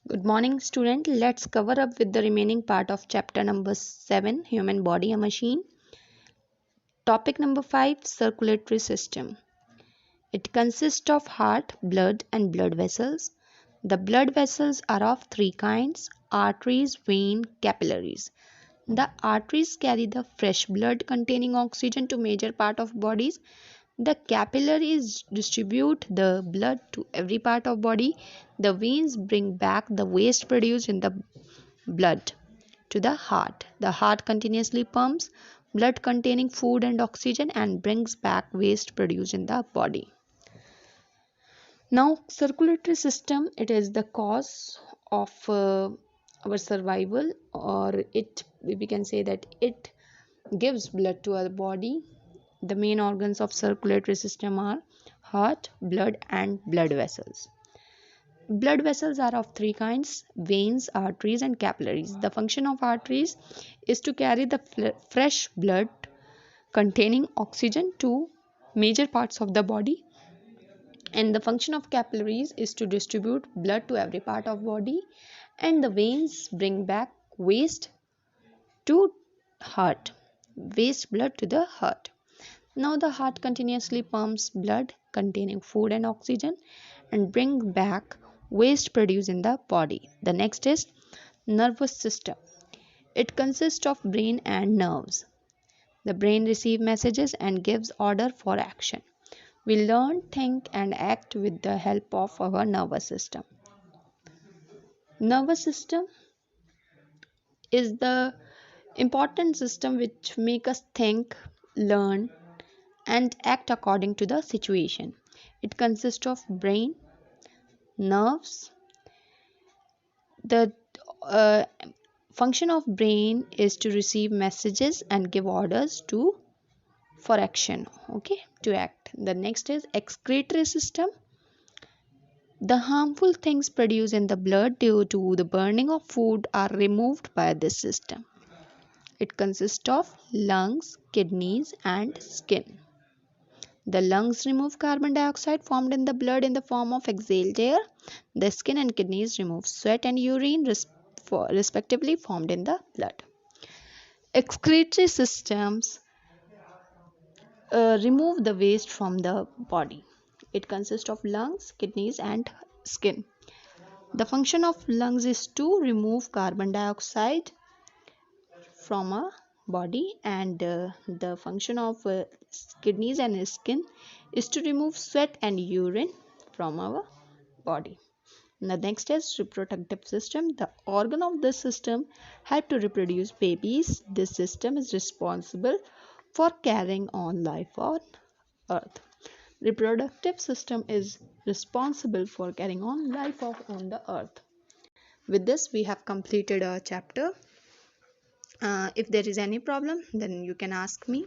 Good morning, student. Let's cover up with the remaining part of chapter number 7, Human Body a Machine. Topic number 5, Circulatory System. It consists of heart, blood, and blood vessels. The blood vessels are of three kinds: arteries, veins, capillaries. The arteries carry the fresh blood containing oxygen to major part of bodies. The capillaries distribute the blood to every part of body. The veins bring back the waste produced in the blood to the heart. The heart continuously pumps blood containing food and oxygen and brings back waste produced in the body. Now, circulatory system, it is the cause of our survival, or it we can say that it gives blood to our body. The main organs of circulatory system are heart, blood, and blood vessels. Blood vessels are of three kinds: veins, arteries, and capillaries. The function of arteries is to carry the fresh blood containing oxygen to major parts of the body, and the function of capillaries is to distribute blood to every part of body, and the veins bring back to heart waste blood to the heart. Now the heart continuously pumps blood containing food and oxygen and brings back waste produced in the body. The next is nervous system. It consists of brain and nerves. The brain receives messages and gives order for action. We learn, think, and act with the help of our nervous system. Nervous system is the important system which make us think, learn, and act according to the situation. It consists of brain, nerves. The function of brain is to receive messages and give orders to for action, okay, to act. The next is excretory system. The harmful things produced in the blood due to the burning of food are removed by this system. It consists of lungs, kidneys, and skin. The lungs remove carbon dioxide formed in the blood in the form of exhaled air. The skin and kidneys remove sweat and urine respectively formed in the blood. Excretory systems remove the waste from the body. It consists of lungs, kidneys, and skin. The function of lungs is to remove carbon dioxide from a body, and the function of kidneys and skin is to remove sweat and urine from our body. The next is reproductive system. The organ of this system help to reproduce babies. This system is responsible for carrying on life on earth. Reproductive system is responsible for carrying on life on the earth. With this, we have completed our chapter. If there is any problem, then you can ask me.